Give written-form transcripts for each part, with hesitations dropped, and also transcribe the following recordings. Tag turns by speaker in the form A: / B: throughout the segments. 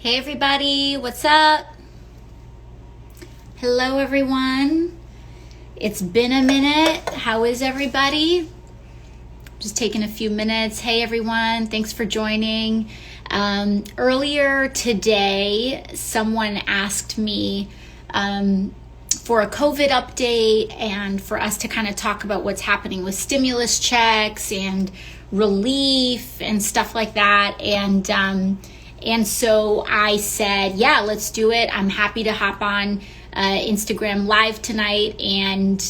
A: Hey everybody, what's up? Hello everyone. It's been a minute. How is everybody? Just taking a few minutes. Hey everyone, thanks for joining. Earlier today, someone asked me for a COVID update and for us to kind of talk about what's happening with stimulus checks and relief and stuff like that. And so I said, yeah, let's do it. I'm happy to hop on Instagram Live tonight and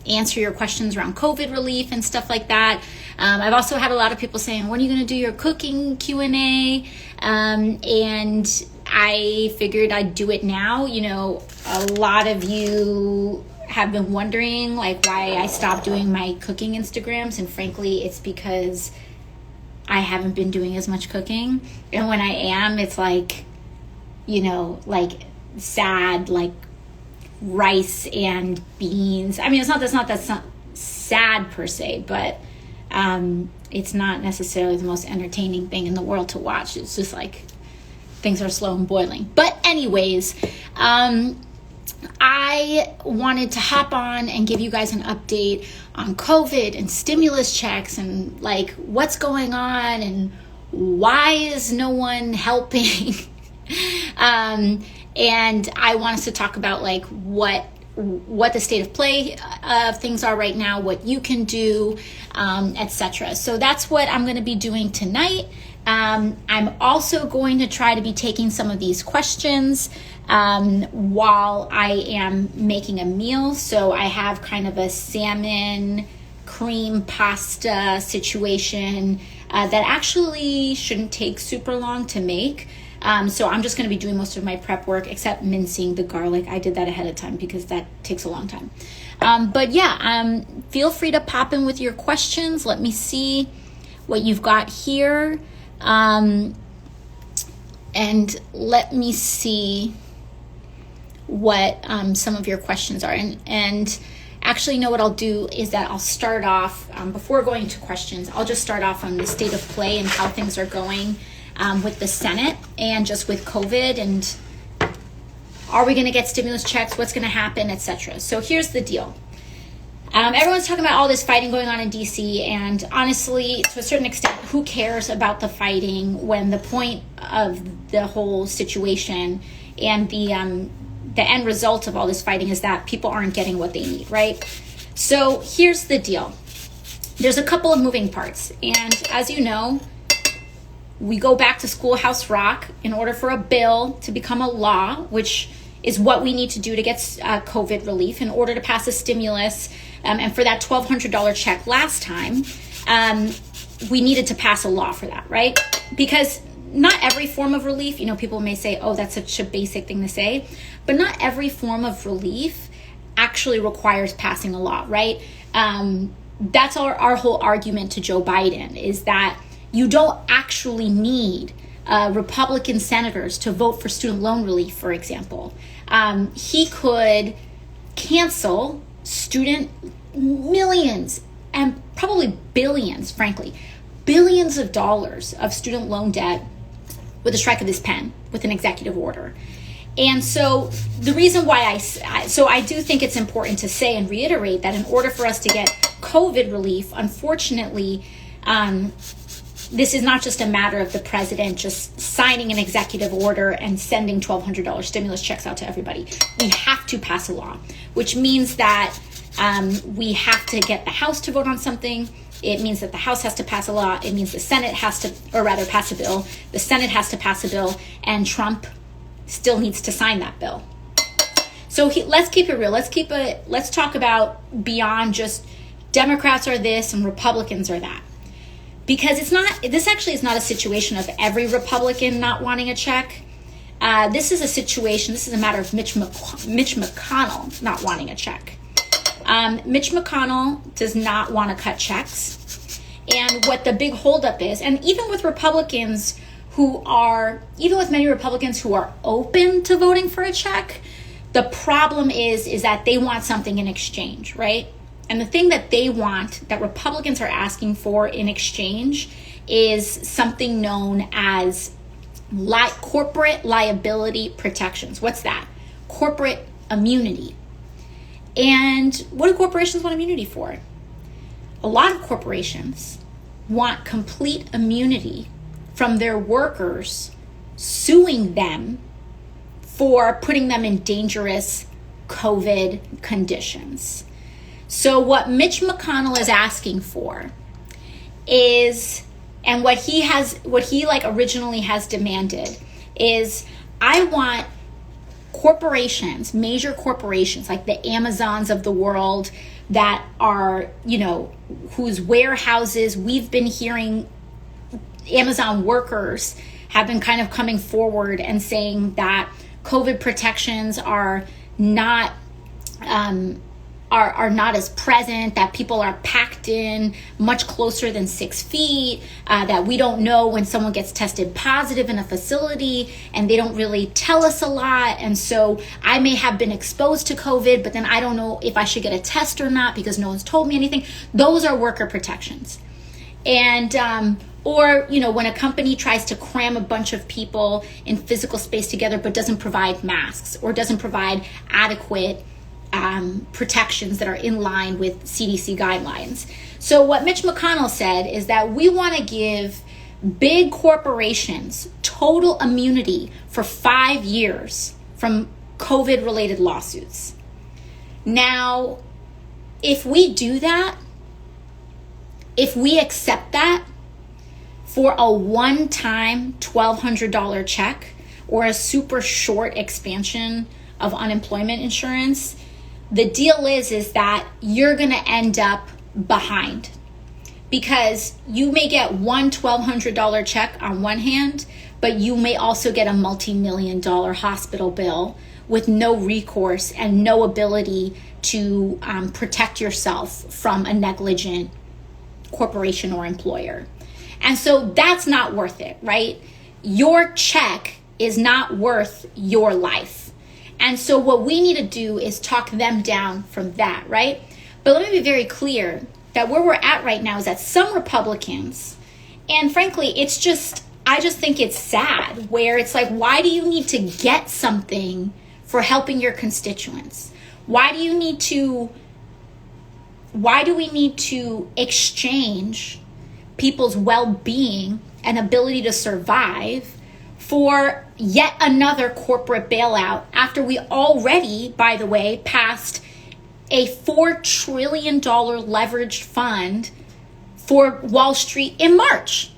A: answer your questions around COVID relief and stuff like that. I've also had a lot of people saying, when are you going to do your cooking Q&A? And I figured I'd do it now. You know, a lot of you have been wondering like why I stopped doing my cooking Instagrams. And frankly, it's because I haven't been doing as much cooking. And when I am, it's like, you know, like sad, like rice and beans. I mean, that's not sad per se, but it's not necessarily the most entertaining thing in the world to watch. It's just like things are slow and boiling. But anyways, I wanted to hop on and give you guys an update on COVID and stimulus checks and like what's going on and why is no one helping. And I want us to talk about like what the state of play of things are right now, what you can do, etc. So that's what I'm going to be doing tonight. I'm also going to try to be taking some of these questions while I am making a meal. So I have kind of a salmon cream pasta situation that actually shouldn't take super long to make. So I'm just going to be doing most of my prep work except mincing the garlic. I did that ahead of time because that takes a long time. But yeah, feel free to pop in with your questions. Let me see what you've got here. And let me see what some of your questions are. And actually, you know what I'll do is that I'll start off, before going to questions, I'll just start off on the state of play and how things are going with the Senate and just with COVID and are we going to get stimulus checks, what's going to happen, etc. So here's the deal. Everyone's talking about all this fighting going on in DC, and honestly, to a certain extent, who cares about the fighting when the point of the whole situation and the end result of all this fighting is that people aren't getting what they need, right? So here's the deal. There's a couple of moving parts, and as you know, we go back to Schoolhouse Rock in order for a bill to become a law, which is what we need to do to get COVID relief in order to pass a stimulus. And for that $1,200 check last time, we needed to pass a law for that, right? Because not every form of relief, you know, people may say, oh, that's such a basic thing to say, but not every form of relief actually requires passing a law, right? That's our whole argument to Joe Biden is that you don't actually need Republican senators to vote for student loan relief, for example. He could cancel student millions and probably billions, frankly, billions of dollars of student loan debt with a strike of his pen, with an executive order. And so the reason why I do think it's important to say and reiterate that in order for us to get COVID relief, unfortunately, this is not just a matter of the president just signing an executive order and sending $1,200 stimulus checks out to everybody. We have to pass a law, which means that we have to get the House to vote on something. It means that the House has to pass a law. It means the Senate has to, or rather pass a bill. The Senate has to pass a bill, and Trump still needs to sign that bill. So let's keep it real. Let's talk about beyond just Democrats are this and Republicans are that. Because this actually is not a situation of every Republican not wanting a check. This is a matter of Mitch McConnell not wanting a check. Mitch McConnell does not want to cut checks. And what the big holdup is, and even with many Republicans who are open to voting for a check, the problem is that they want something in exchange, right? And the thing that they want, that Republicans are asking for in exchange, is something known as corporate liability protections. What's that? Corporate immunity. And what do corporations want immunity for? A lot of corporations want complete immunity from their workers suing them for putting them in dangerous COVID conditions. So what Mitch McConnell is asking for is, and what he originally has demanded is, I want corporations, major corporations like the Amazons of the world that are, whose warehouses we've been hearing, Amazon workers have been kind of coming forward and saying that COVID protections are not not as present, that people are packed in much closer than 6 feet, that we don't know when someone gets tested positive in a facility, and they don't really tell us a lot. And so I may have been exposed to COVID, but then I don't know if I should get a test or not because no one's told me anything. Those are worker protections. And or when a company tries to cram a bunch of people in physical space together but doesn't provide masks or doesn't provide adequate protections that are in line with CDC guidelines. So what Mitch McConnell said is that we want to give big corporations total immunity for 5 years from COVID-related lawsuits. Now, if we do that, if we accept that for a one-time $1,200 check or a super short expansion of unemployment insurance, the deal is that you're going to end up behind, because you may get one $1,200 check on one hand, but you may also get a multi-million-dollar hospital bill with no recourse and no ability to protect yourself from a negligent corporation or employer. And so that's not worth it, right? Your check is not worth your life. And so what we need to do is talk them down from that, right? But let me be very clear that where we're at right now is that some Republicans, and frankly, I just think it's sad, where it's like, why do you need to get something for helping your constituents? Why do we need to exchange people's well-being and ability to survive for yet another corporate bailout after we already, by the way, passed a $4 trillion leveraged fund for Wall Street in March?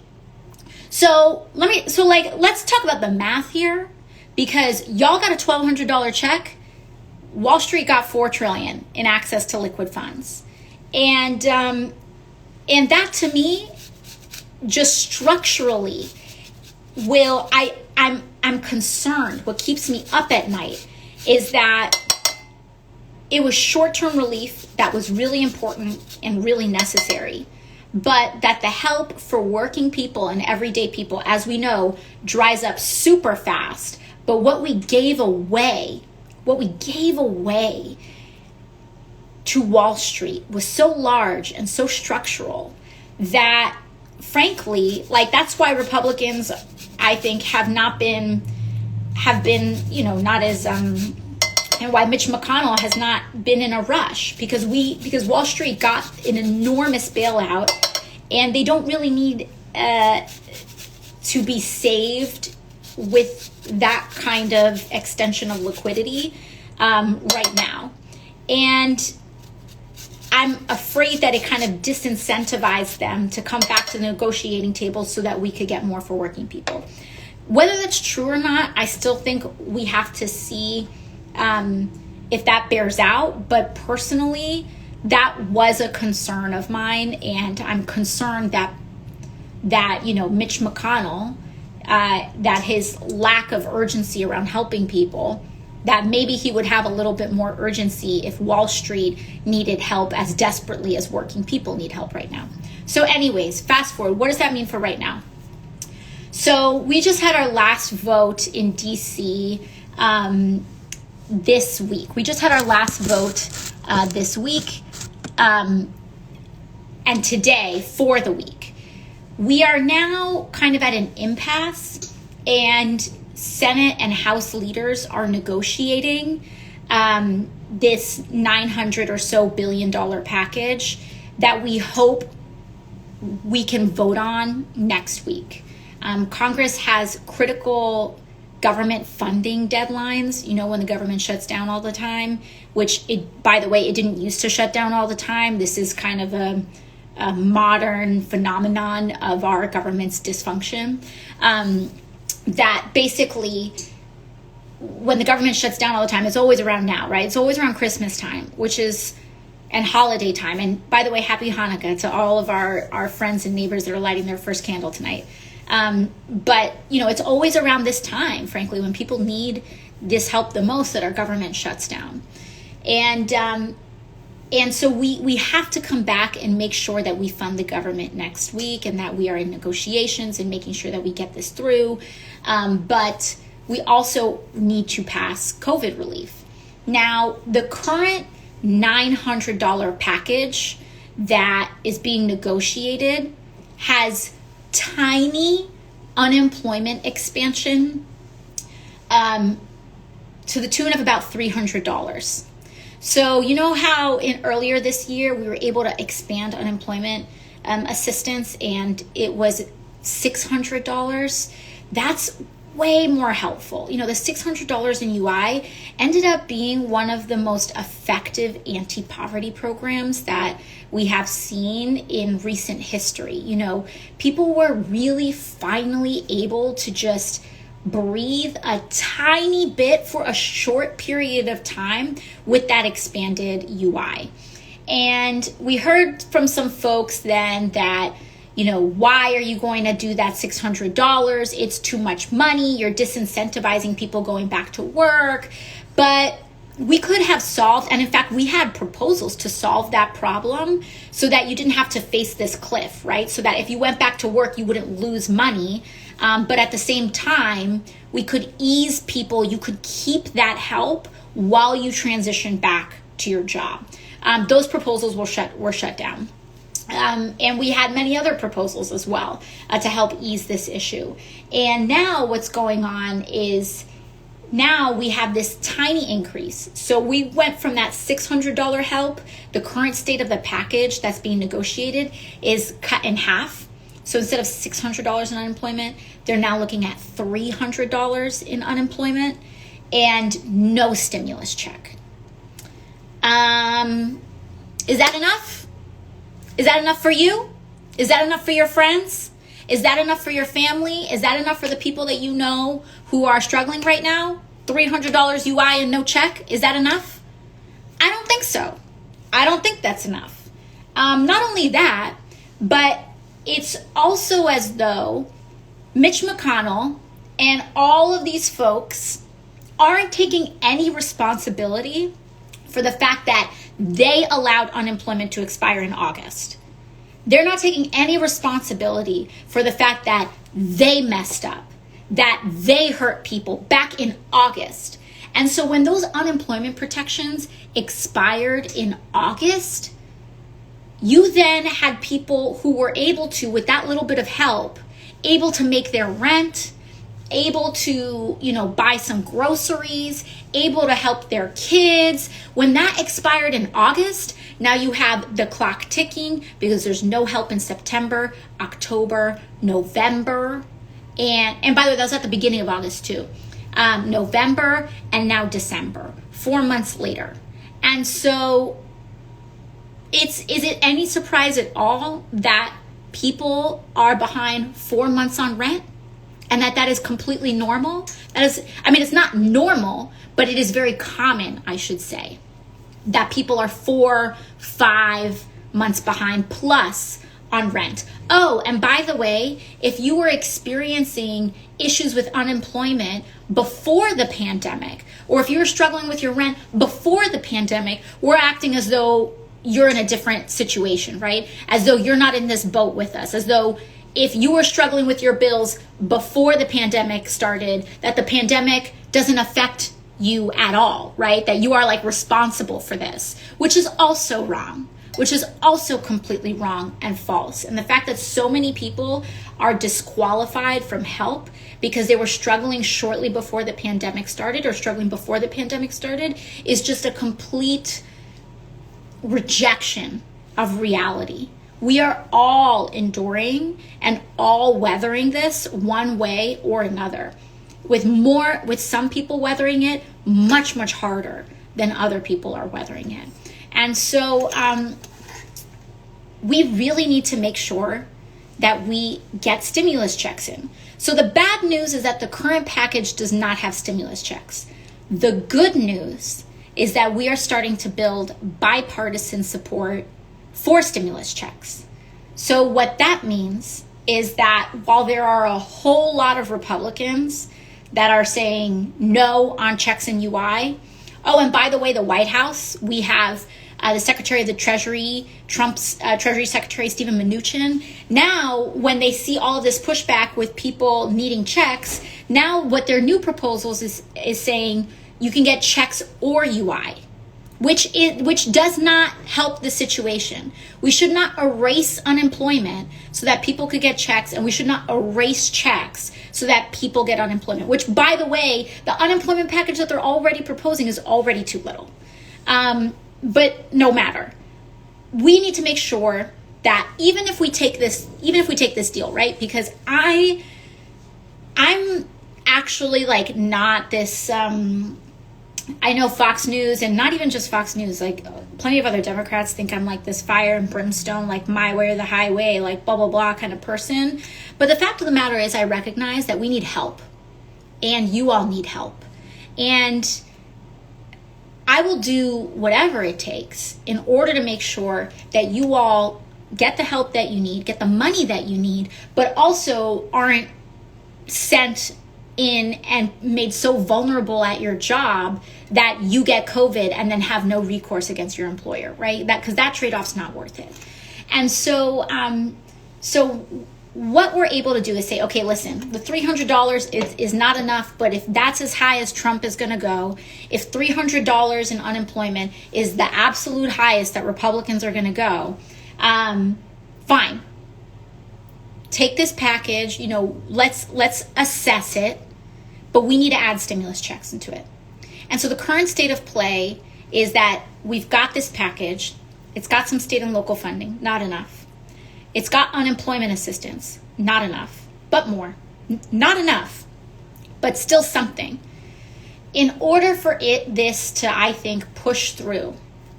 A: So let's talk about the math here, because y'all got a $1,200 check. Wall Street got $4 trillion in access to liquid funds. And that to me, just structurally, I'm concerned. What keeps me up at night is that it was short-term relief that was really important and really necessary, but that the help for working people and everyday people, as we know, dries up super fast. But what we gave away to Wall Street was so large and so structural that, frankly, that's why Republicans, I think, have been, not as, and why Mitch McConnell has not been in a rush, because Wall Street got an enormous bailout, and they don't really need to be saved with that kind of extension of liquidity right now. And I'm afraid that it kind of disincentivized them to come back to the negotiating table so that we could get more for working people. Whether that's true or not, I still think we have to see if that bears out. But personally, that was a concern of mine, and I'm concerned that Mitch McConnell, that his lack of urgency around helping people, that maybe he would have a little bit more urgency if Wall Street needed help as desperately as working people need help right now. So anyways, fast forward, what does that mean for right now? So we just had our last vote in DC this week. We just had our last vote this week and today for the week. We are now kind of at an impasse and Senate and House leaders are negotiating this $900 or so billion package that we hope we can vote on next week. Congress has critical government funding deadlines, when the government shuts down all the time, which, by the way, it didn't used to shut down all the time. This is kind of a modern phenomenon of our government's dysfunction, that basically when the government shuts down all the time, it's always around now, right? It's always around Christmas time, and holiday time. And by the way, happy Hanukkah to all of our friends and neighbors that are lighting their first candle tonight. But it's always around this time, frankly, when people need this help the most, that our government shuts down. And so we have to come back and make sure that we fund the government next week, and that we are in negotiations and making sure that we get this through. But we also need to pass COVID relief. Now, the current $900 package that is being negotiated has tiny unemployment expansion to the tune of about $300. So you know how earlier this year we were able to expand unemployment assistance and it was $600? That's way more helpful. The $600 in UI ended up being one of the most effective anti-poverty programs that we have seen in recent history. People were really finally able to just breathe a tiny bit for a short period of time with that expanded UI. And we heard from some folks then that why are you going to do that $600? It's too much money. You're disincentivizing people going back to work. But we could have solved, and in fact, we had proposals to solve that problem so that you didn't have to face this cliff, right? So that if you went back to work, you wouldn't lose money. But at the same time, we could ease people. You could keep that help while you transition back to your job. Those proposals were shut down. And we had many other proposals as well to help ease this issue. And now what's going on is now we have this tiny increase. So we went from that $600 help. The current state of the package that's being negotiated is cut in half. So instead of $600 in unemployment, they're now looking at $300 in unemployment and no stimulus check. Is that enough? Is that enough for you? Is that enough for your friends? Is that enough for your family? Is that enough for the people that you know who are struggling right now? $300 UI and no check? Is that enough? I don't think so. I don't think that's enough. Not only that, but it's also as though Mitch McConnell and all of these folks aren't taking any responsibility for the fact that they allowed unemployment to expire in August. They're not taking any responsibility for the fact that they messed up, that they hurt people back in August. And so when those unemployment protections expired in August, you then had people who were able to, with that little bit of help, able to make their rent, able to, buy some groceries, able to help their kids. When that expired in August, now you have the clock ticking because there's no help in September, October, November. And by the way, that was at the beginning of August too. November and now December, 4 months later. And so is it any surprise at all that people are behind 4 months on rent? And that is completely normal? It's not normal, but it is very common, I should say, that people are 4-5 months behind plus on rent. Oh, and by the way, if you were experiencing issues with unemployment before the pandemic, or if you were struggling with your rent before the pandemic, we're acting as though you're in a different situation, right? As though you're not in this boat with us, as though if you were struggling with your bills before the pandemic started, that the pandemic doesn't affect you at all, right? That you are responsible for this, which is also wrong. which is also completely wrong and false. And the fact that so many people are disqualified from help because they were struggling shortly before the pandemic started or struggling before the pandemic started is just a complete rejection of reality. We are all enduring and all weathering this one way or another, with some people weathering it much, much harder than other people are weathering it. And so we really need to make sure that we get stimulus checks in. So the bad news is that the current package does not have stimulus checks. The good news is that we are starting to build bipartisan support for stimulus checks. So what that means is that while there are a whole lot of Republicans that are saying no on checks and UI, oh, and by the way, the White House, we have the Secretary of the Treasury, Trump's Treasury Secretary, Steven Mnuchin. Now, when they see all of this pushback with people needing checks, now what their new proposals is saying, you can get checks or UI, which does not help the situation. We should not erase unemployment so that people could get checks, and we should not erase checks so that people get unemployment, which, by the way, the unemployment package that they're already proposing is already too little. But no matter, we need to make sure that even if we take this deal, right? Because I'm actually like not this, I know Fox News, and not even just Fox News, like plenty of other Democrats think I'm like this fire and brimstone, like my way or the highway, like blah, blah, blah kind of person. But the fact of the matter is I recognize that we need help, and you all need help. And I will do whatever it takes in order to make sure that you all get the help that you need, get the money that you need, but also aren't sent in and made so vulnerable at your job that you get COVID and then have no recourse against your employer, right? Because that trade-off's not worth it. And so, what we're able to do is say, okay, listen, the $300 is not enough, but if that's as high as Trump is going to go, if $300 in unemployment is the absolute highest that Republicans are going to go, fine. Take this package, let's assess it, but we need to add stimulus checks into it. And so the current state of play is that we've got this package. It's got some state and local funding, not enough. It's got unemployment assistance, not enough, but more. Not enough, but still something. In order for this to, I think, push through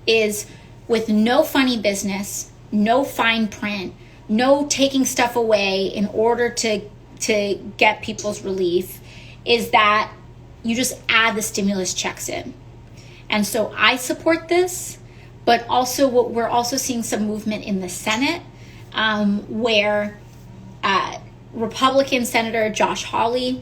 A: is with no funny business, no fine print, no taking stuff away in order to get people's relief, is that you just add the stimulus checks in. And so I support this, but also we're also seeing some movement in the Senate where Republican Senator Josh Hawley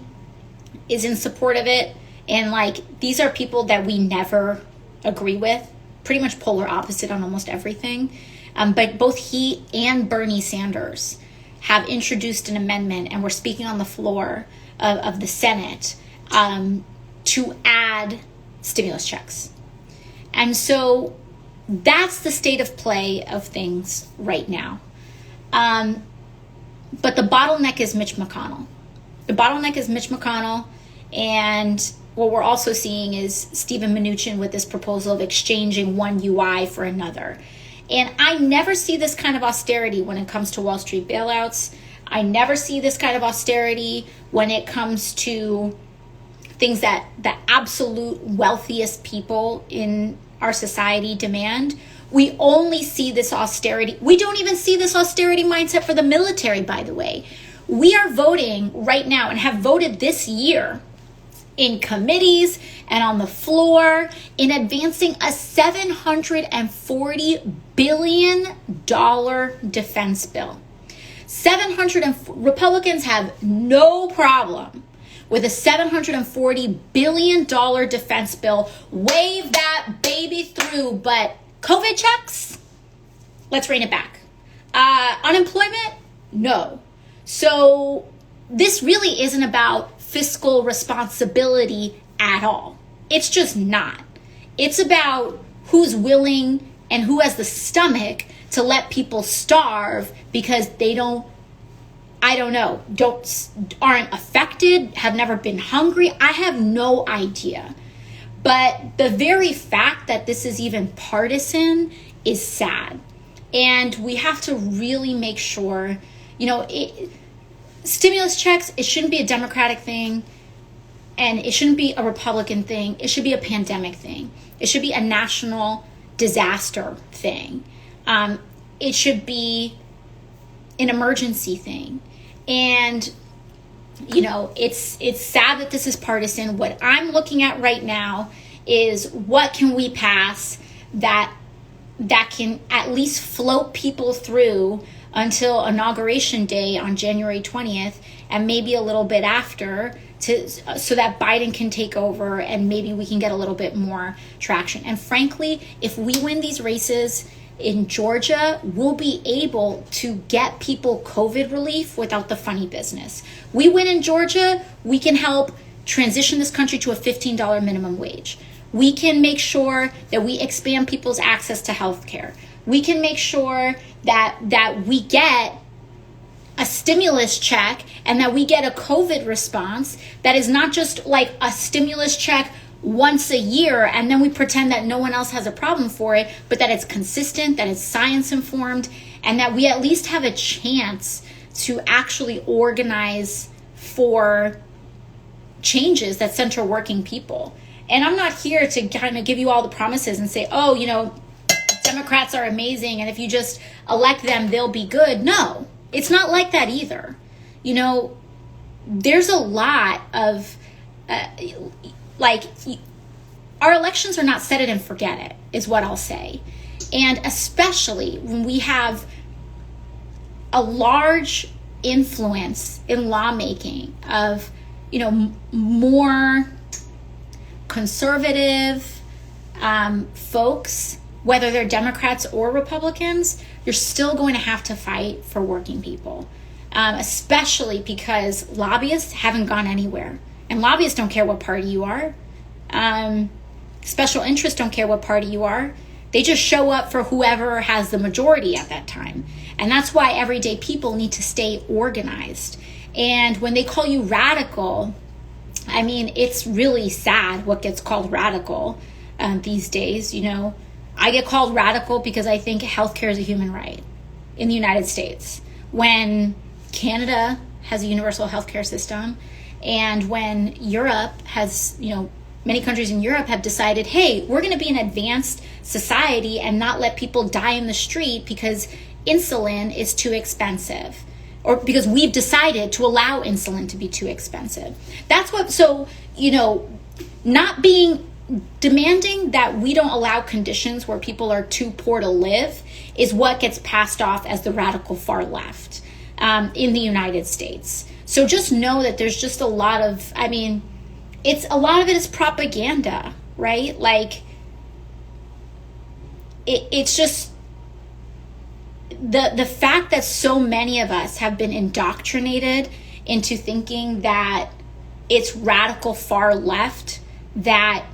A: is in support of it. And these are people that we never agree with, pretty much polar opposite on almost everything. But both he and Bernie Sanders have introduced an amendment, and we're speaking on the floor of the Senate to add stimulus checks. And so that's the state of play of things right now. But the bottleneck is Mitch McConnell. And what we're also seeing is Steven Mnuchin with this proposal of exchanging one UI for another. And I never see this kind of austerity when it comes to Wall Street bailouts. I never see this kind of austerity when it comes to things that the absolute wealthiest people in our society demand. We only see this austerity. We don't even see this austerity mindset for the military, by the way. We are voting right now and have voted this year in committees and on the floor in advancing a $740 billion defense bill. Republicans have no problem with a $740 billion defense bill. Wave that baby through, but COVID checks? Let's rein it back. Unemployment? No. So this really isn't about fiscal responsibility at all. It's just not. It's about who's willing and who has the stomach to let people starve because they don't aren't affected, have never been hungry. I have no idea. But the very fact that this is even partisan is sad. And we have to really make sure, stimulus checks, it shouldn't be a Democratic thing, and it shouldn't be a Republican thing. It should be a pandemic thing. It should be a national disaster thing. It should be an emergency thing. And it's sad that this is partisan. What I'm looking at right now is what can we pass that can at least float people through until Inauguration Day on January 20th, and maybe a little bit after, so that Biden can take over and maybe we can get a little bit more traction. And frankly, if we win these races in Georgia, we'll be able to get people COVID relief without the funny business. We win in Georgia, we can help transition this country to a $15 minimum wage. We can make sure that we expand people's access to health care. We can make sure that we get a stimulus check and that we get a COVID response that is not just like a stimulus check once a year and then we pretend that no one else has a problem for it, but that it's consistent, that it's science informed, and that we at least have a chance to actually organize for changes that center working people. And I'm not here to kind of give you all the promises and say, Democrats are amazing, and if you just elect them, they'll be good. No, it's not like that either. There's a lot of, our elections are not set it and forget it, is what I'll say. And especially when we have a large influence in lawmaking of, more conservative folks, whether they're Democrats or Republicans, you're still going to have to fight for working people, especially because lobbyists haven't gone anywhere. And lobbyists don't care what party you are. Special interests don't care what party you are. They just show up for whoever has the majority at that time. And that's why everyday people need to stay organized. And when they call you radical, it's really sad what gets called radical these days. I get called radical because I think healthcare is a human right in the United States. When Canada has a universal healthcare system, and when Europe has, many countries in Europe have decided, hey, we're going to be an advanced society and not let people die in the street because insulin is too expensive, or because we've decided to allow insulin to be too expensive. That's what, not being demanding that we don't allow conditions where people are too poor to live is what gets passed off as the radical far left in the United States. So just know that there's just a lot of, a lot of it is propaganda, right? It's just the fact that so many of us have been indoctrinated into thinking that it's radical far left, that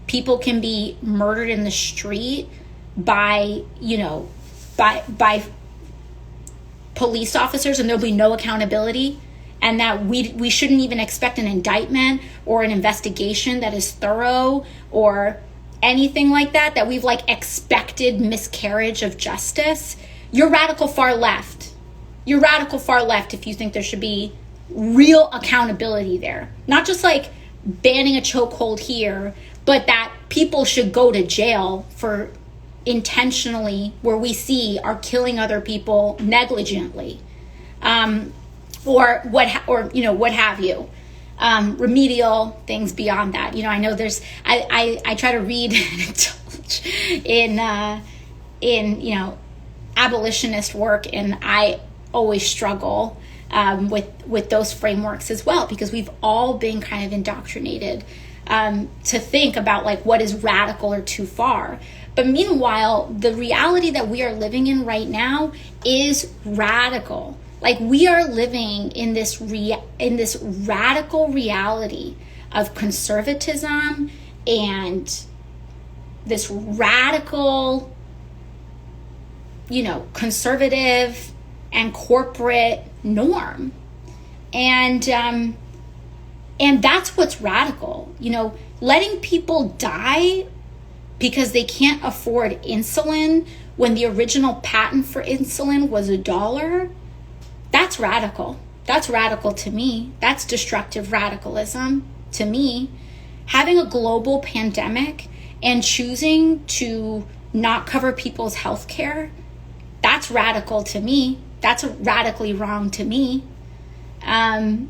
A: people can be murdered in the street by police officers and there'll be no accountability, and that we shouldn't even expect an indictment or an investigation that is thorough or anything like that we've expected miscarriage of justice. You're radical far left. You're radical far left if you think there should be real accountability there. Not just banning a chokehold here, but that people should go to jail for intentionally, where we see are killing other people negligently, or what have you. Remedial things beyond that. I know I try to read in abolitionist work, and I always struggle with those frameworks as well, because we've all been kind of indoctrinated to think about what is radical or too far. But meanwhile, the reality that we are living in right now is radical. We are living in this radical reality of conservatism and this radical, conservative and corporate norm. And that's what's radical, letting people die because they can't afford insulin when the original patent for insulin was $1. That's radical. That's radical to me. That's destructive radicalism to me. Having a global pandemic and choosing to not cover people's health care, that's radical to me. That's radically wrong to me. Paying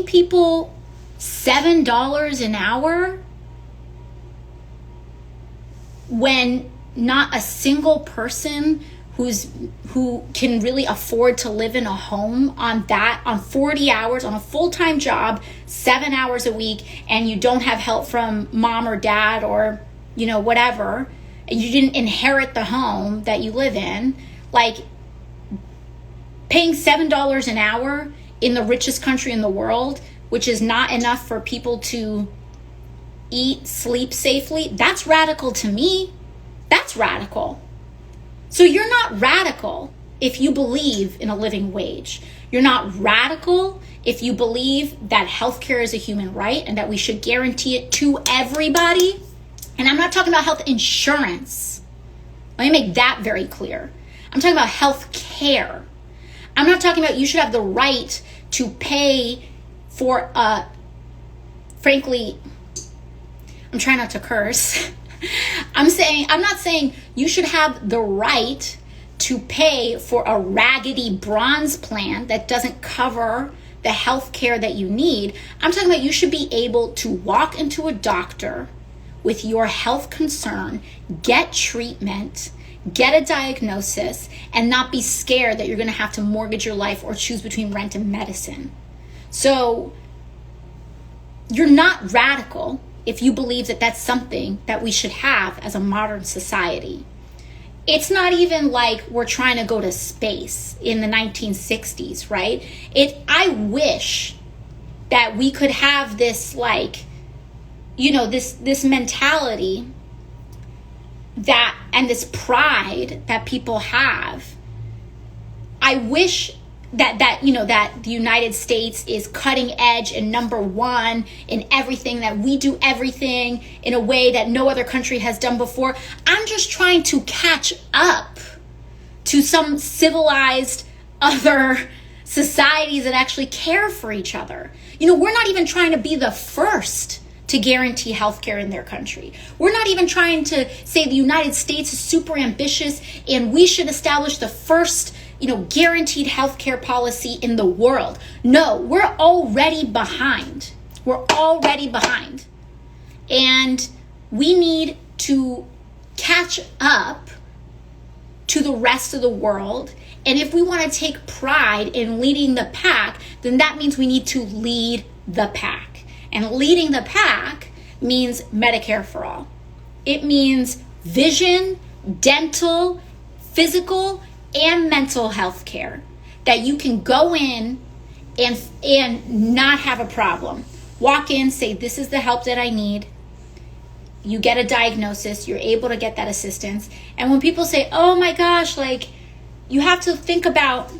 A: people $7 an hour when not a single person who can really afford to live in a home on 40 hours on a full-time job, 7 hours a week, and you don't have help from mom or dad or whatever, and you didn't inherit the home that you live in, like paying $7 an hour in the richest country in the world, which is not enough for people to eat, sleep safely, that's radical to me. That's radical. So you're not radical if you believe in a living wage. You're not radical if you believe that healthcare is a human right and that we should guarantee it to everybody. And I'm not talking about health insurance. Let me make that very clear. I'm talking about health care. I'm not talking about you should have the right to pay for frankly, I'm trying not to curse. I'm not saying you should have the right to pay for a raggedy bronze plan that doesn't cover the health care that you need. I'm talking about you should be able to walk into a doctor with your health concern, get treatment, get a diagnosis, and not be scared that you're going to have to mortgage your life or choose between rent and medicine. So you're not radical if you believe that that's something that we should have as a modern society. It's not even like we're trying to go to space in the 1960s, right? I wish that we could have this this mentality that, and this pride that people have. I wish that the United States is cutting edge and number one in everything, that we do everything in a way that no other country has done before. I'm just trying to catch up to some civilized other societies that actually care for each other. We're not even trying to be the first to guarantee healthcare in their country. We're not even trying to say the United States is super ambitious and we should establish the first guaranteed healthcare policy in the world. No, we're already behind. We're already behind. And we need to catch up to the rest of the world. And if we want to take pride in leading the pack, then that means we need to lead the pack. And leading the pack means Medicare for all. It means vision, dental, physical, and mental health care that you can go in and not have a problem. Walk in, say, this is the help that I need. You get a diagnosis, you're able to get that assistance. And when people say, oh my gosh, you have to think about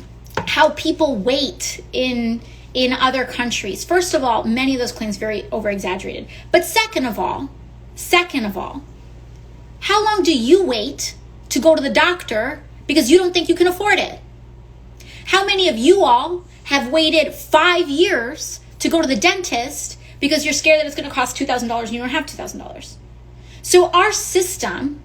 A: how people wait in other countries. First of all, many of those claims very over-exaggerated. But second of all, how long do you wait to go to the doctor because you don't think you can afford it? How many of you all have waited 5 years to go to the dentist because you're scared that it's going to cost $2,000 and you don't have $2,000? So our system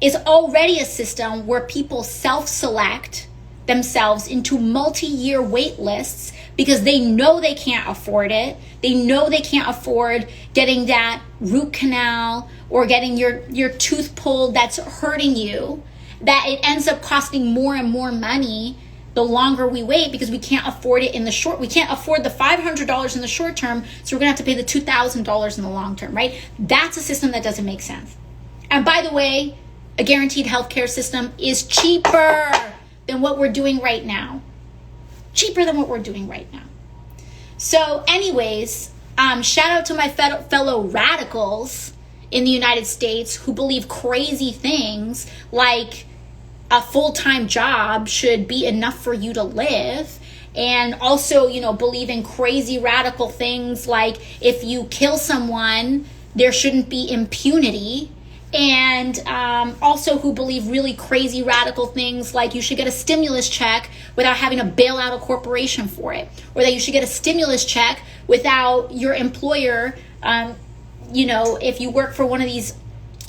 A: is already a system where people self-select themselves into multi-year wait lists because they know they can't afford it. They know they can't afford getting that root canal or getting your tooth pulled that's hurting you, that it ends up costing more and more money the longer we wait because we can't afford it in the short. We can't afford the $500 in the short term, so we're going to have to pay the $2,000 in the long term, right? That's a system that doesn't make sense. And by the way, a guaranteed healthcare system is cheaper than what we're doing right now. Cheaper than what we're doing right now. So anyways, shout out to my fellow radicals in the United States who believe crazy things like a full-time job should be enough for you to live, and also, believe in crazy radical things like if you kill someone, there shouldn't be impunity, and also who believe really crazy radical things like you should get a stimulus check without having to bail out a corporation for it, or that you should get a stimulus check without your employer, if you work for one of these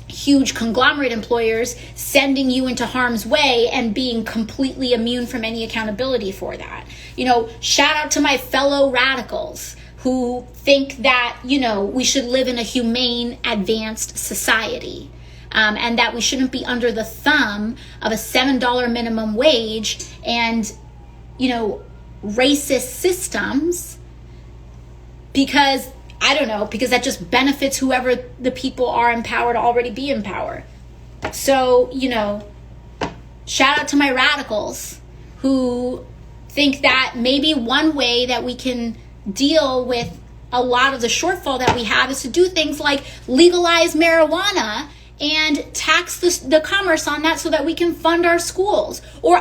A: huge conglomerate employers, sending you into harm's way and being completely immune from any accountability for that. Shout out to my fellow radicals who think that, we should live in a humane, advanced society, and that we shouldn't be under the thumb of a $7 minimum wage and, racist systems because that just benefits whoever the people are in power to already be in power. So, shout out to my radicals who think that maybe one way that we can deal with a lot of the shortfall that we have is to do things like legalize marijuana and tax the commerce on that so that we can fund our schools. Or,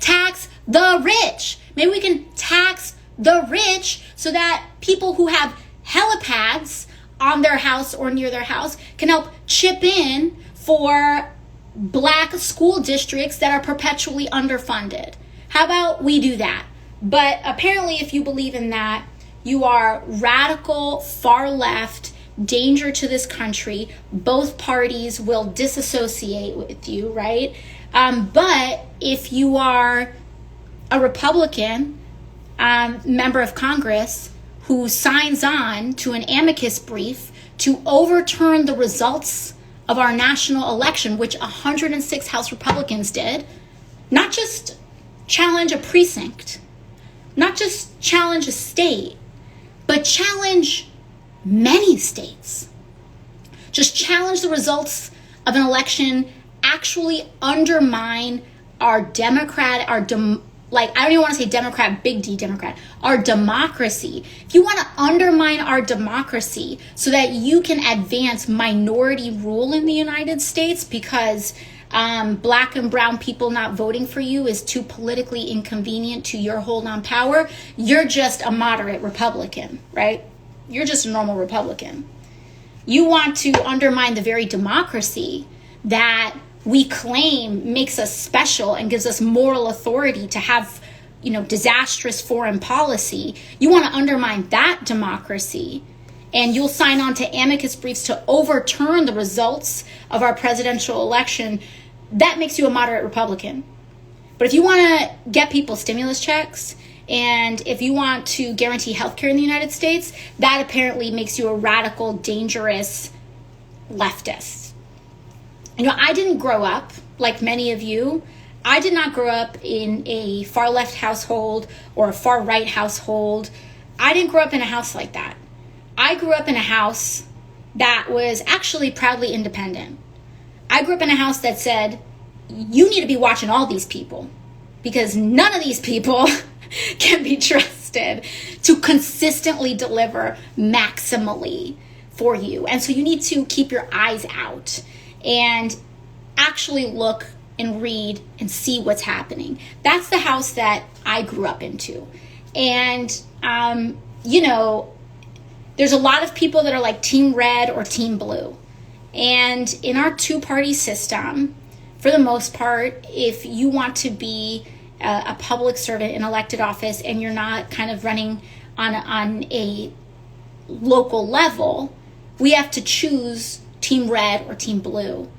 A: tax the rich. Maybe we can tax the rich so that people who have helipads on their house or near their house can help chip in for black school districts that are perpetually underfunded. How about we do that? But apparently, if you believe in that, you are radical, far left, danger to this country. Both parties will disassociate with you, right? But if you are a Republican member of Congress who signs on to an amicus brief to overturn the results of our national election, which 106 House Republicans did, not just challenge a precinct, not just challenge a state, but challenge many states. Just challenge the results of an election, actually undermine our I don't even want to say Democrat, big D Democrat, our democracy. If you want to undermine our democracy so that you can advance minority rule in the United States because black and brown people not voting for you is too politically inconvenient to your hold on power, you're just a moderate Republican, right? You're just a normal Republican. You want to undermine the very democracy that we claim makes us special and gives us moral authority to have, disastrous foreign policy. You want to undermine that democracy, and you'll sign on to amicus briefs to overturn the results of our presidential election. That makes you a moderate Republican. But if you want to get people stimulus checks, and if you want to guarantee healthcare in the United States, that apparently makes you a radical, dangerous leftist. I didn't grow up like many of you. I did not grow up in a far left household or a far right household. I didn't grow up in a house like that. I grew up in a house that was actually proudly independent. I grew up in a house that said, you need to be watching all these people because none of these people can be trusted to consistently deliver maximally for you. And so you need to keep your eyes out and actually look and read and see what's happening. That's the house that I grew up into. And, there's a lot of people that are like team red or team blue. And in our two-party system, for the most part, if you want to be a public servant in elected office and you're not kind of running on a local level, we have to choose team red or team blue.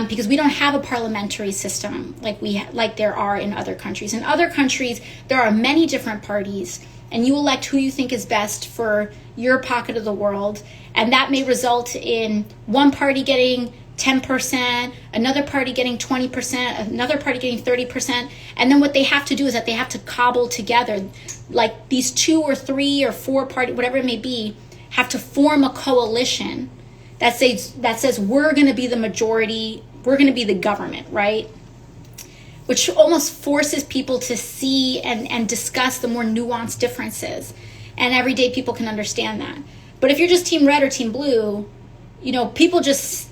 A: Because we don't have a parliamentary system like there are in other countries. In other countries, there are many different parties, and you elect who you think is best for your pocket of the world, and that may result in one party getting 10%, another party getting 20%, another party getting 30%, and then what they have to do is that they have to cobble together, like these 2 or 3 or 4 party, whatever it may be, have to form a coalition that says we're going to be the majority, we're going to be the government, right? Which almost forces people to see and discuss the more nuanced differences. And everyday people can understand that. But if you're just team red or team blue, people just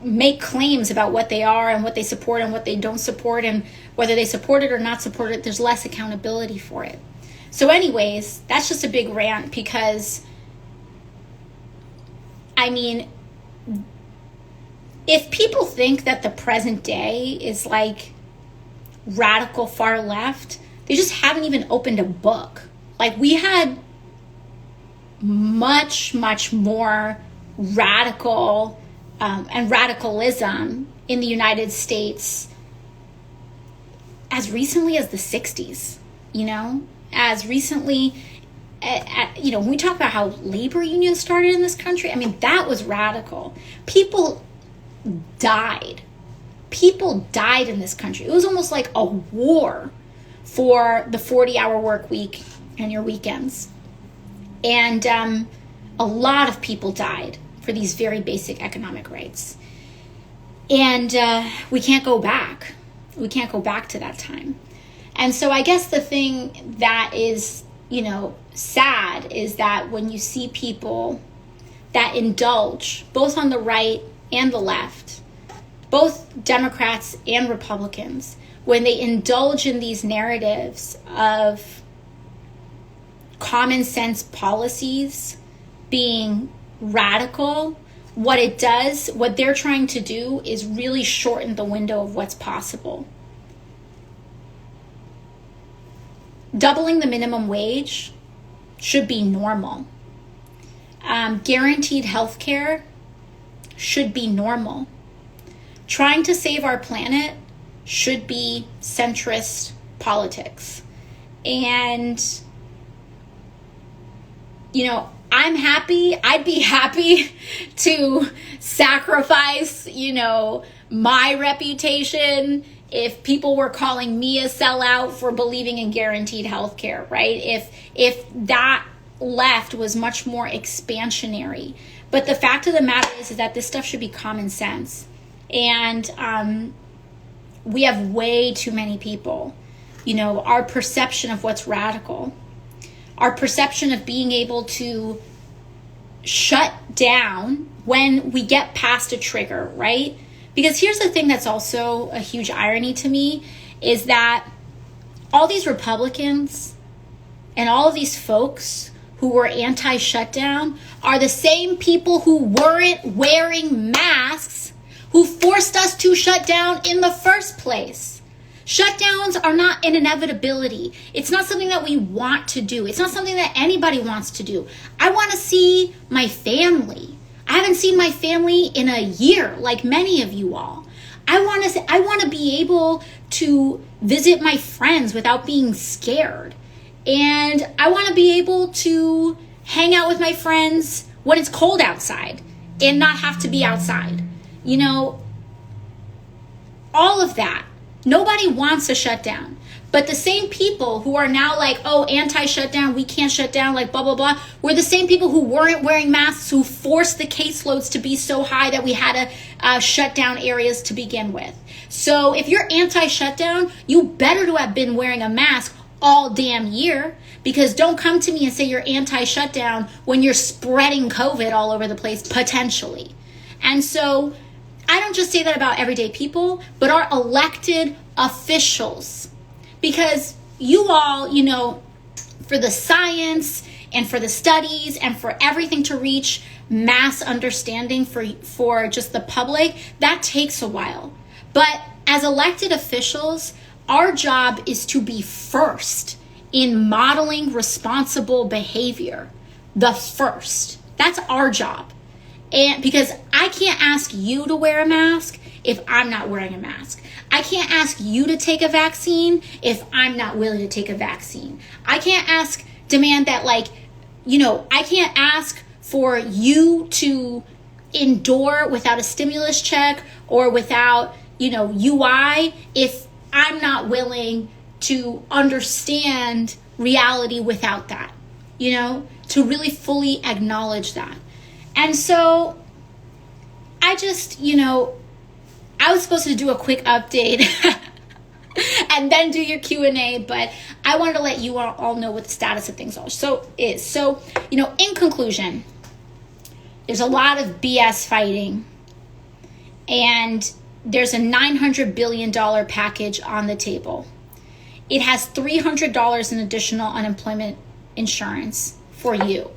A: make claims about what they are and what they support and what they don't support, and whether they support it or not support it, there's less accountability for it. So anyways, that's just a big rant, because I mean, if people think that the present day is like radical far left, they just haven't even opened a book. Like, we had much, much more radical and radicalism in the United States as recently as the 60s, as recently, when we talk about how labor unions started in this country, I mean, that was radical. People died in this country. It was almost like a war for the 40-hour work week and your weekends. And a lot of people died for these very basic economic rights. And we can't go back. We can't go back to that time. And so I guess the thing that is, sad is that when you see people that indulge, both on the right and the left, both Democrats and Republicans, when they indulge in these narratives of common sense policies being radical, what they're trying to do is really shorten the window of what's possible. Doubling the minimum wage should be normal. Guaranteed health care should be normal. Trying to save our planet should be centrist politics. And, I'd be happy to sacrifice, my reputation if people were calling me a sellout for believing in guaranteed health care, right? If that left was much more expansionary. But the fact of the matter is that this stuff should be common sense. And we have way too many people, our perception of what's radical, our perception of being able to shut down when we get past a trigger, right? Because here's the thing that's also a huge irony to me, is that all these Republicans and all of these folks who were anti-shutdown are the same people who weren't wearing masks who forced us to shut down in the first place. Shutdowns are not an inevitability. It's not something that we want to do. It's not something that anybody wants to do. I want to see my family. I haven't seen my family in a year, like many of you all. I want to be able to visit my friends without being scared. And I want to be able to hang out with my friends when it's cold outside and not have to be outside. All of that. Nobody wants a shutdown. But the same people who are now like, oh, anti-shutdown, we can't shut down, like blah, blah, blah, were the same people who weren't wearing masks, who forced the caseloads to be so high that we had to shut down areas to begin with. So if you're anti-shutdown, you better to have been wearing a mask all damn year, because don't come to me and say you're anti-shutdown when you're spreading COVID all over the place, potentially. And so I don't just say that about everyday people, but our elected officials. Because you all, for the science and for the studies and for everything to reach mass understanding for just the public, that takes a while. But as elected officials, our job is to be first in modeling responsible behavior. The first. That's our job. And because I can't ask you to wear a mask if I'm not wearing a mask. I can't ask you to take a vaccine if I'm not willing to take a vaccine. I can't demand that, I can't ask for you to endure without a stimulus check or without, UI if I'm not willing to understand reality without that, to really fully acknowledge that. And so I just, I was supposed to do a quick update and then do your Q&A, but I wanted to let you all know what the status of things are. So, in conclusion, there's a lot of BS fighting, and there's a $900 billion package on the table. It has $300 in additional unemployment insurance for you.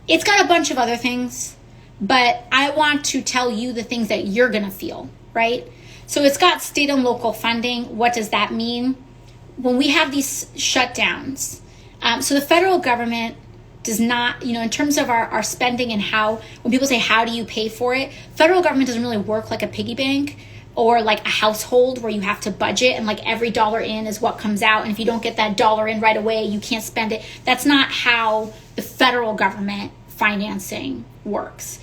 A: It's got a bunch of other things, but I want to tell you the things that you're going to feel, right? So it's got state and local funding. What does that mean? When we have these shutdowns, so the federal government does not, in terms of our spending and how, when people say, how do you pay for it? Federal government doesn't really work like a piggy bank or like a household where you have to budget and like every dollar in is what comes out. And if you don't get that dollar in right away, you can't spend it. That's not how the federal government financing works.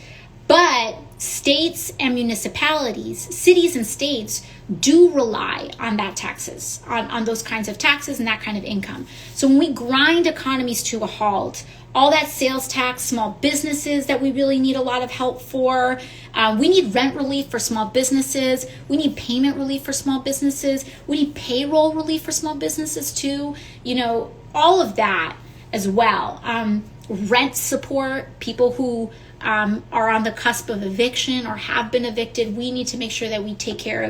A: But states and municipalities, cities and states do rely on that taxes, on those kinds of taxes and that kind of income. So when we grind economies to a halt, all that sales tax, small businesses that we really need a lot of help for, we need rent relief for small businesses, we need payment relief for small businesses, we need payroll relief for small businesses too, all of that as well. Rent support, people who are on the cusp of eviction or have been evicted, we need to make sure that we take care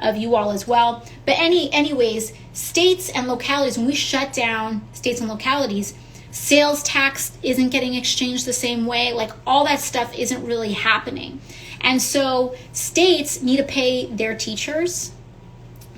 A: of you all as well. But anyways, states and localities, when we shut down states and localities, sales tax isn't getting exchanged the same way. Like all that stuff isn't really happening. And so states need to pay their teachers.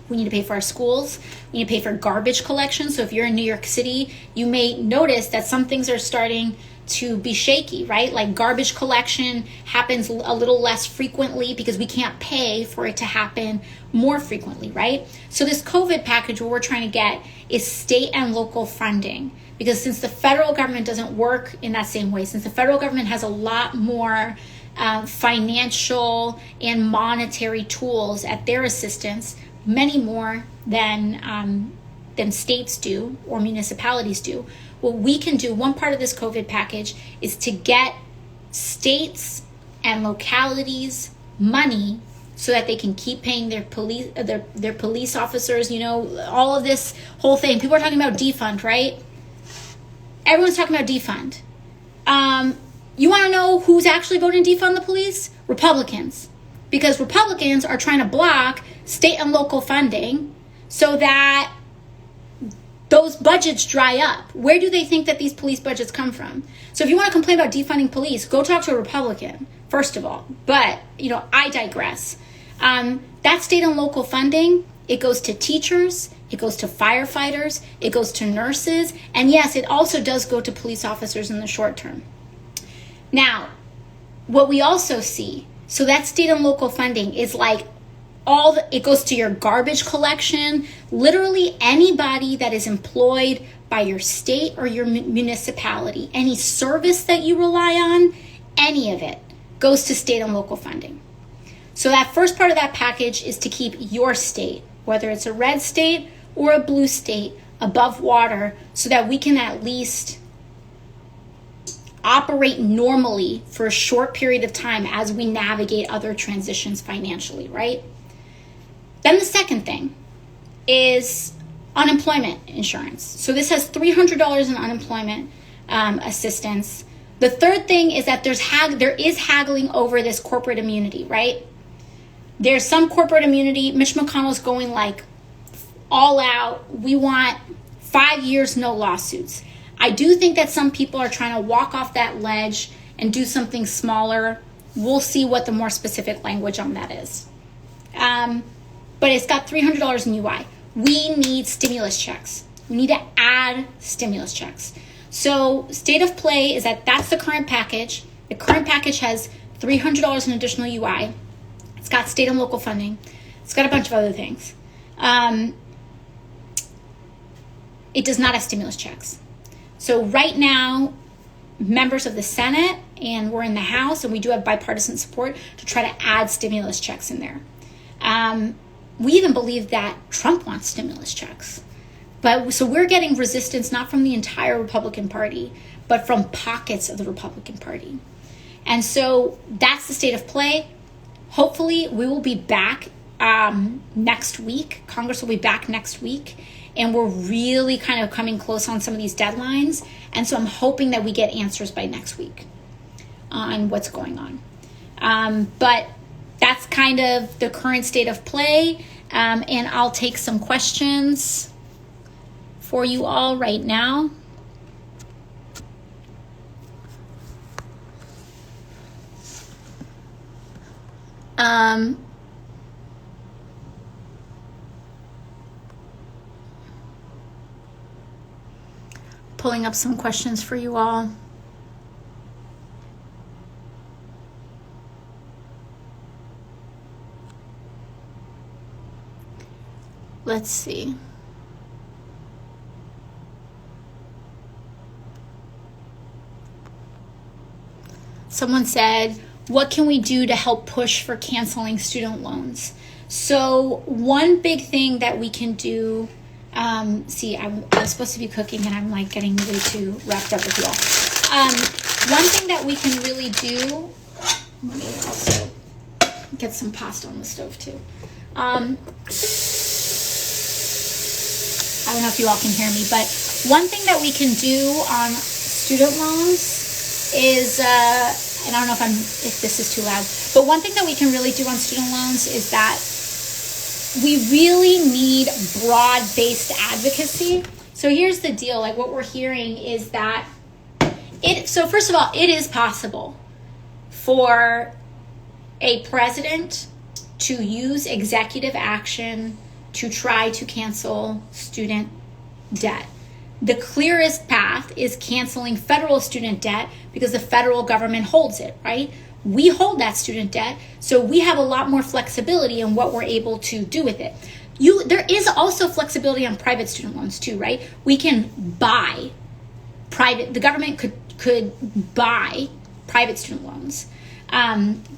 A: We need to pay for our schools. We need to pay for garbage collection. So if you're in New York City, you may notice that some things are starting to be shaky, right? Like garbage collection happens a little less frequently because we can't pay for it to happen more frequently, right? So this COVID package, what we're trying to get is state and local funding, because since the federal government doesn't work in that same way, since the federal government has a lot more financial and monetary tools at their assistance, many more than states do or municipalities do. What we can do, one part of this COVID package, is to get states and localities money so that they can keep paying their police officers, all of this whole thing. People are talking about defund, right? Everyone's talking about defund. You want to know who's actually voting to defund the police? Republicans. Because Republicans are trying to block state and local funding so that those budgets dry up. Where do they think that these police budgets come from? So if you want to complain about defunding police, go talk to a Republican, first of all. But, I digress. That state and local funding, it goes to teachers, it goes to firefighters, it goes to nurses, and yes, it also does go to police officers in the short term. Now, what we also see, so that state and local funding is like it goes to your garbage collection. Literally anybody that is employed by your state or your municipality, any service that you rely on, any of it goes to state and local funding. So that first part of that package is to keep your state, whether it's a red state or a blue state, above water so that we can at least operate normally for a short period of time as we navigate other transitions financially, right? Then the second thing is unemployment insurance. So this has $300 in unemployment assistance. The third thing is that there is haggling over this corporate immunity, right? There's some corporate immunity. Mitch McConnell's going like all out. We want 5 years, no lawsuits. I do think that some people are trying to walk off that ledge and do something smaller. We'll see what the more specific language on that is. But it's got $300 in UI. We need stimulus checks. We need to add stimulus checks. So state of play is that that's the current package. The current package has $300 in additional UI. It's got state and local funding. It's got a bunch of other things. It does not have stimulus checks. So right now, members of the Senate, and we're in the House, and we do have bipartisan support to try to add stimulus checks in there. We even believe that Trump wants stimulus checks. So we're getting resistance not from the entire Republican Party, but from pockets of the Republican Party. And so that's the state of play. Hopefully we will be back next week. Congress will be back next week. And we're really kind of coming close on some of these deadlines. And so I'm hoping that we get answers by next week. on what's going on. But that's kind of the current state of play. And I'll take some questions for you all right now. Pulling up some questions for you all. Let's see. Someone said, what can we do to help push for canceling student loans? So one big thing that we can do, I'm supposed to be cooking and I'm like getting way too wrapped up with you all. One thing that we can really do, let me also get some pasta on the stove too. I don't know if you all can hear me, but one thing that we can do on student loans is, and I don't know if this is too loud, but one thing that we can really do on student loans is that we really need broad-based advocacy. So here's the deal, like what we're hearing is that so first of all, it is possible for a president to use executive action to try to cancel student debt. The clearest path is canceling federal student debt because the federal government holds it, right? We hold that student debt, so we have a lot more flexibility in what we're able to do with it. There is also flexibility on private student loans too, right? We can buy the government could buy private student loans,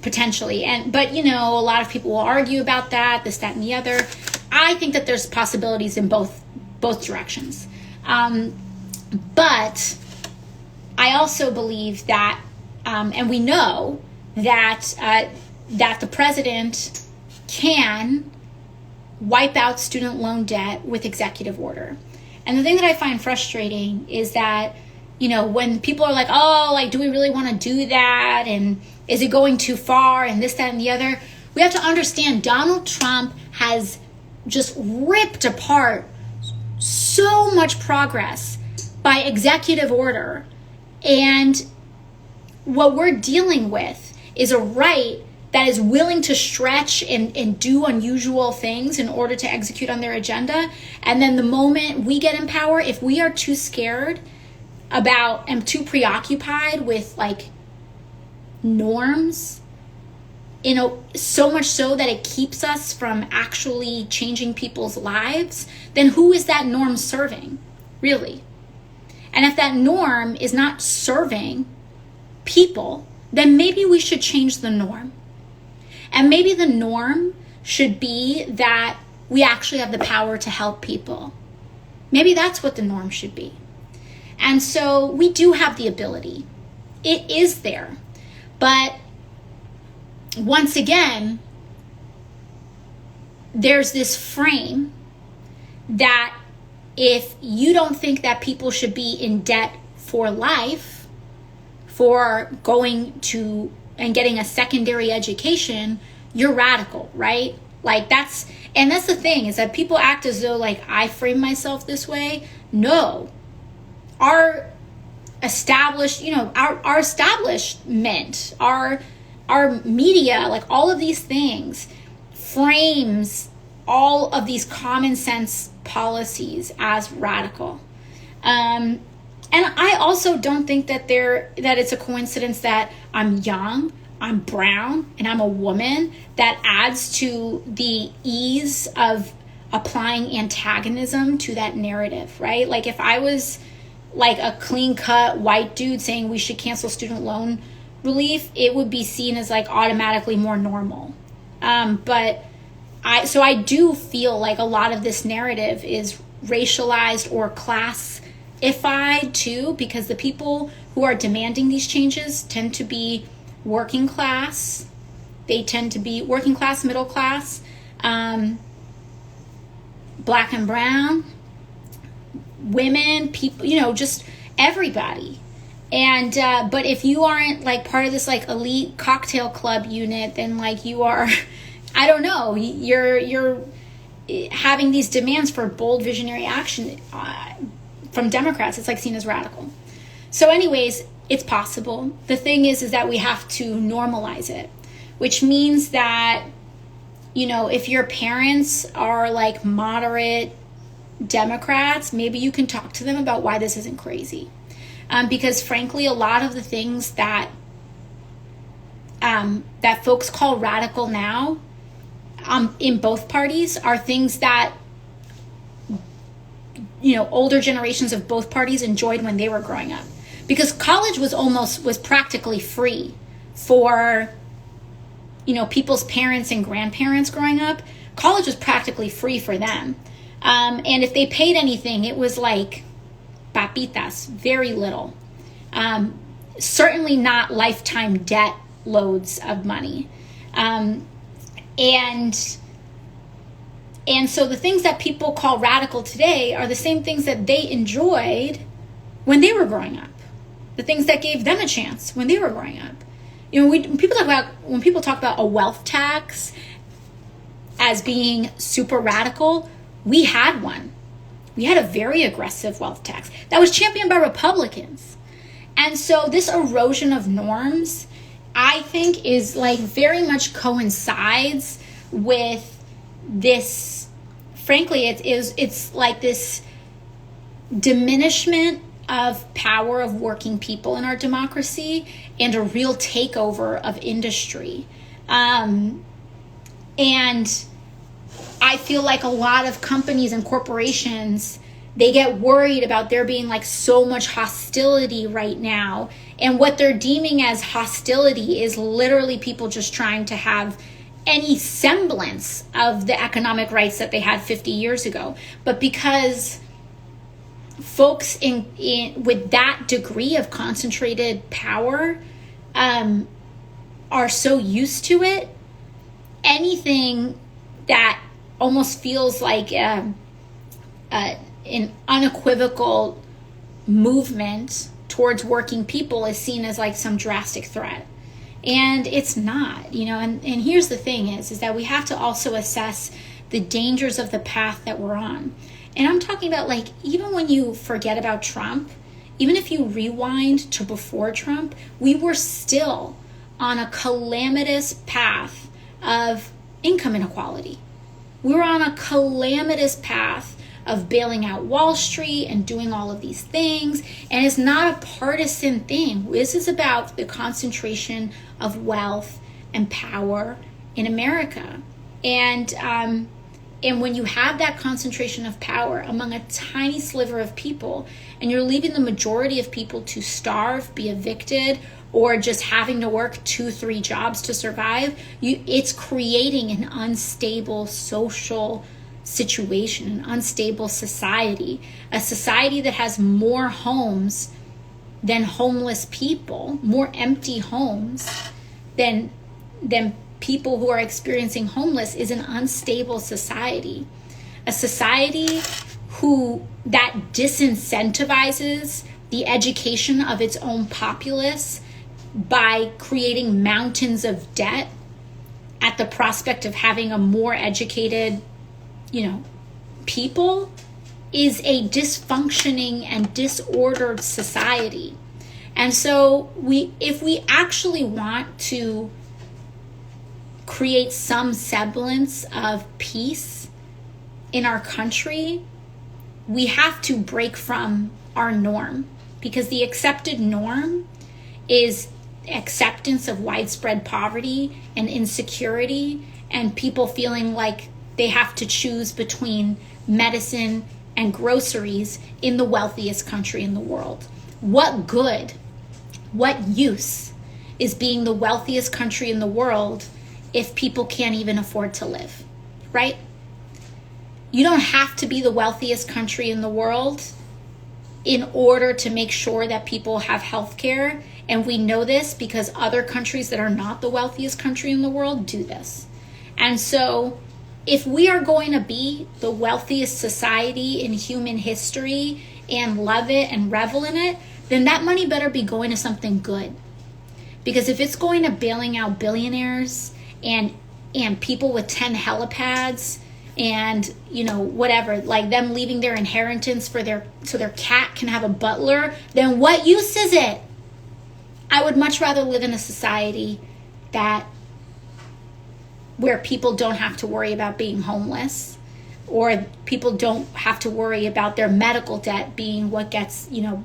A: potentially. But a lot of people will argue about that, this, that, and the other. I think that there's possibilities in both directions. But I also believe that, and we know that the president can wipe out student loan debt with executive order. And the thing that I find frustrating is that, when people are like, do we really want to do that? And is it going too far? And this, that, and the other. We have to understand Donald Trump has just ripped apart so much progress by executive order. And what we're dealing with is a right that is willing to stretch and do unusual things in order to execute on their agenda. And then the moment we get in power, if we are too scared about and too preoccupied with like norms, so much so that it keeps us from actually changing people's lives, then who is that norm serving, really? And if that norm is not serving people, then maybe we should change the norm. And maybe the norm should be that we actually have the power to help people. Maybe that's what the norm should be. And so we do have the ability. It is there. But once again, there's this frame that if you don't think that people should be in debt for life, for going to and getting a secondary education, you're radical, right? Like that's the thing, is that people act as though like I frame myself this way. No. Our established, our establishment, our media, like all of these things frames all of these common sense policies as radical. And I also don't think that it's a coincidence that I'm young, I'm brown, and I'm a woman. That adds to the ease of applying antagonism to that narrative, right? Like if I was like a clean-cut white dude saying we should cancel student loan relief, it would be seen as like automatically more normal. But I do feel like a lot of this narrative is racialized or classified too, because the people who are demanding these changes tend to be working class. They tend to be working class, middle class, black and brown, women, people, just everybody. And but if you aren't like part of this like elite cocktail club unit, then like you are, I don't know, you're having these demands for bold visionary action from Democrats. It's like seen as radical. So anyways, it's possible. The thing is that we have to normalize it, which means that, you know, if your parents are like moderate Democrats, maybe you can talk to them about why this isn't crazy. Because frankly, a lot of the things that that folks call radical now in both parties are things that, you know, older generations of both parties enjoyed when they were growing up. Because college was practically free for, you know, people's parents and grandparents growing up. College was practically free for them. And if they paid anything, it was like papitas, very little. Certainly not lifetime debt loads of money. And so the things that people call radical today are the same things that they enjoyed when they were growing up. The things that gave them a chance when they were growing up. You know, when people talk about a wealth tax as being super radical, we had one. We had a very aggressive wealth tax that was championed by Republicans. And so this erosion of norms, I think, is like very much coincides with this. Frankly, it's like this diminishment of power of working people in our democracy and a real takeover of industry. And I feel like a lot of companies and corporations, they get worried about there being like so much hostility right now. And what they're deeming as hostility is literally people just trying to have any semblance of the economic rights that they had 50 years ago. But because folks with that degree of concentrated power are so used to it, anything that almost feels like an unequivocal movement towards working people is seen as like some drastic threat. And it's not, you know, and here's the thing is that we have to also assess the dangers of the path that we're on. And I'm talking about like, even when you forget about Trump, even if you rewind to before Trump, we were still on a calamitous path of income inequality. We were on a calamitous path of bailing out Wall Street and doing all of these things. And it's not a partisan thing. This is about the concentration of wealth and power in America. And when you have that concentration of power among a tiny sliver of people, and you're leaving the majority of people to starve, be evicted, or just having to work 2-3 jobs to survive, it's creating an unstable social situation, an unstable society, a society that has more homes than homeless people, more empty homes than people who are experiencing homeless, is an unstable society. A society that disincentivizes the education of its own populace by creating mountains of debt at the prospect of having a more educated, you know, people, is a dysfunctioning and disordered society. And so if we actually want to create some semblance of peace in our country, we have to break from our norm, because the accepted norm is acceptance of widespread poverty and insecurity and people feeling like they have to choose between medicine and groceries in the wealthiest country in the world. What good, what use is being the wealthiest country in the world if people can't even afford to live, right? You don't have to be the wealthiest country in the world in order to make sure that people have health care. And we know this because other countries that are not the wealthiest country in the world do this. And so if we are going to be the wealthiest society in human history and love it and revel in it, then that money better be going to something good. Because if it's going to bailing out billionaires and people with 10 helipads and, you know, whatever, like them leaving their inheritance so their cat can have a butler, then what use is it? I would much rather live in a society where people don't have to worry about being homeless, or people don't have to worry about their medical debt being what gets, you know,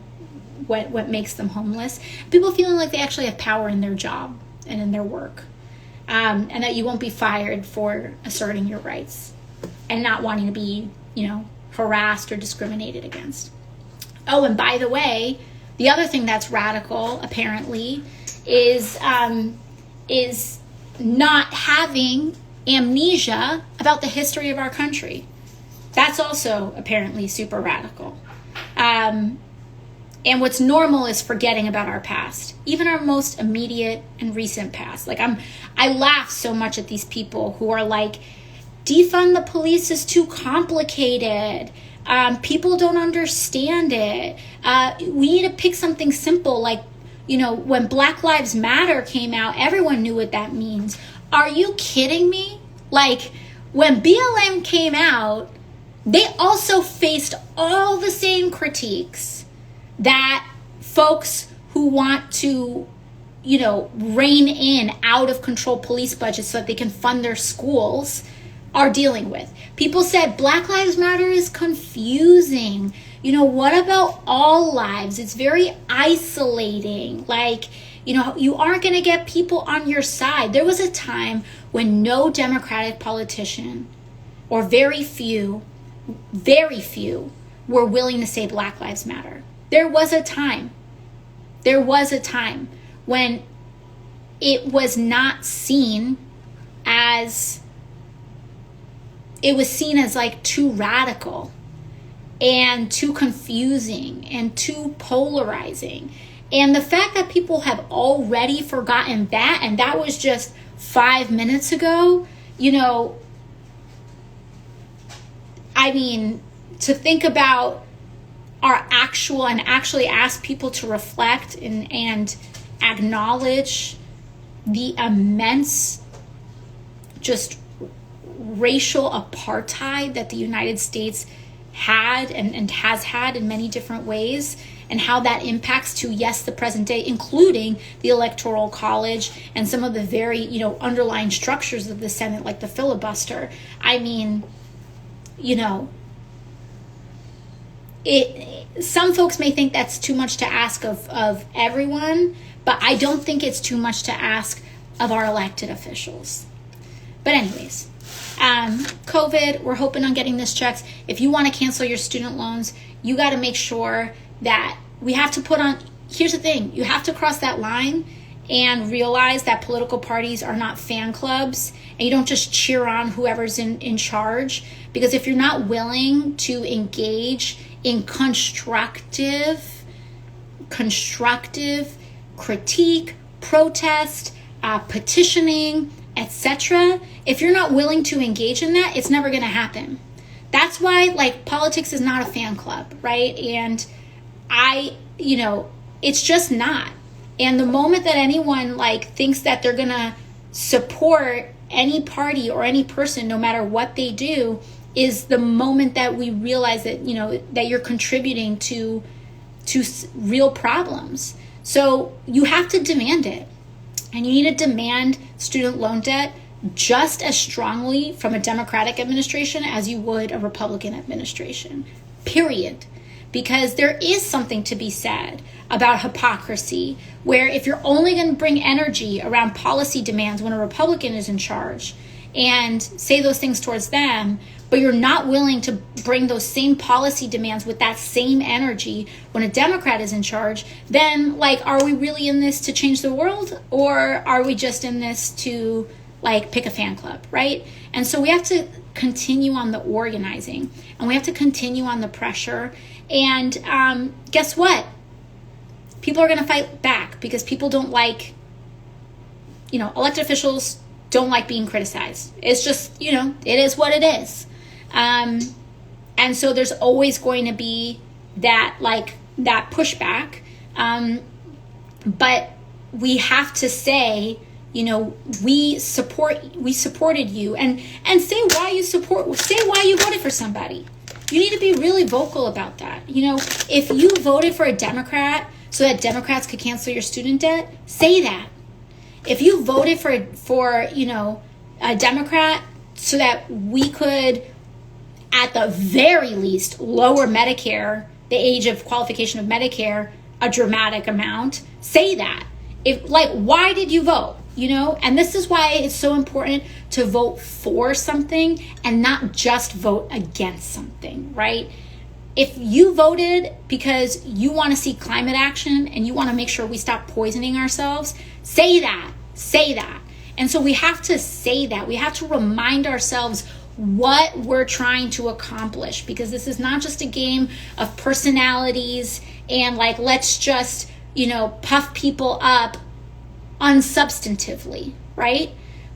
A: what makes them homeless. People feeling like they actually have power in their job and in their work, and that you won't be fired for asserting your rights and not wanting to be, you know, harassed or discriminated against. Oh, and by the way, the other thing that's radical, apparently, is not having amnesia about the history of our country. That's also apparently super radical. And what's normal is forgetting about our past, even our most immediate and recent past. Like I laugh so much at these people who are like, defund the police is too complicated. People don't understand it. We need to pick something simple, like, you know, when Black Lives Matter came out, everyone knew what that means. Are you kidding me? Like, when BLM came out, they also faced all the same critiques that folks who want to, you know, rein in out of control police budgets so that they can fund their schools are dealing with. People said Black Lives Matter is confusing. You know, what about all lives? It's very isolating. Like, you know, you aren't going to get people on your side. There was a time when no Democratic politician, or very few, were willing to say Black Lives Matter. There was a time when it was not seen as, it was seen as like too radical and too confusing and too polarizing. And the fact that people have already forgotten that, and that was just 5 minutes ago, you know, I mean, to think about our actual, and actually ask people to reflect and acknowledge the immense just racial apartheid that the United States had and has had in many different ways, and how that impacts to, yes, the present day, including the Electoral College and some of the very, you know, underlying structures of the Senate, like the filibuster. I mean, you know, some folks may think that's too much to ask of everyone, but I don't think it's too much to ask of our elected officials. But anyways, COVID, we're hoping on getting this checked. If you want to cancel your student loans, you got to make sure that we have to put on, here's the thing, you have to cross that line and realize that political parties are not fan clubs, and you don't just cheer on whoever's in charge. Because if you're not willing to engage in constructive critique, protest, petitioning, etc., if you're not willing to engage in that, it's never going to happen. That's why, like, politics is not a fan club, right? And it's just not. And the moment that anyone, like, thinks that they're going to support any party or any person, no matter what they do, is the moment that we realize that, you know, that you're contributing to real problems. So you have to demand it. And you need to demand student loan debt just as strongly from a Democratic administration as you would a Republican administration, period. Because there is something to be said about hypocrisy, where if you're only going to bring energy around policy demands when a Republican is in charge and say those things towards them, but you're not willing to bring those same policy demands with that same energy when a Democrat is in charge, then, like, are we really in this to change the world, or are we just in this to, like, pick a fan club, right? And so we have to continue on the organizing, and we have to continue on the pressure. And guess what? People are going to fight back, because people don't like, you know, elected officials don't like being criticized. It's just, you know, it is what it is. And so there's always going to be that, like, that pushback. But we have to say, we supported you, and say why you voted for somebody. You need to be really vocal about that. If you voted for a Democrat so that Democrats could cancel your student debt, say that. If you voted for a Democrat so that we could, at the very least, lower Medicare, the age of qualification of Medicare, a dramatic amount, say that. Why did you vote? And this is why it's so important to vote for something and not just vote against something, right? If you voted because you want to see climate action and you want to make sure we stop poisoning ourselves, say that. And so we have to say that. We have to remind ourselves what we're trying to accomplish, because this is not just a game of personalities and let's just, puff people up unsubstantively, right?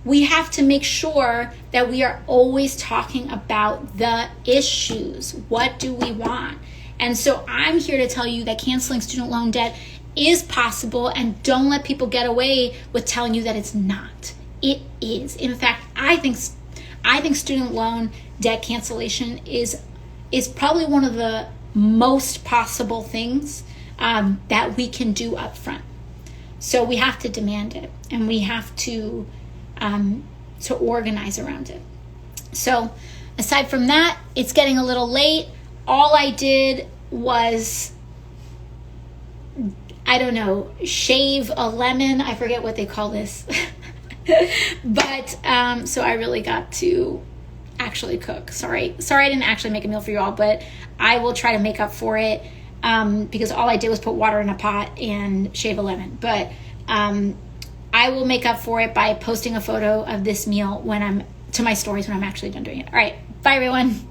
A: We have to make sure that we are always talking about the issues. What do we want? And so I'm here to tell you that canceling student loan debt is possible, and don't let people get away with telling you that it's not. It is. In fact, I think student loan debt cancellation is probably one of the most possible things that we can do up front. So we have to demand it, and we have to organize around it. So aside from that, it's getting a little late. All I did was, shave a lemon. I forget what they call this. But so I really got to actually cook. Sorry I didn't actually make a meal for you all, but I will try to make up for it, because all I did was put water in a pot and shave a lemon. But I will make up for it by posting a photo of this meal to my stories when I'm actually done doing it. All right, bye everyone.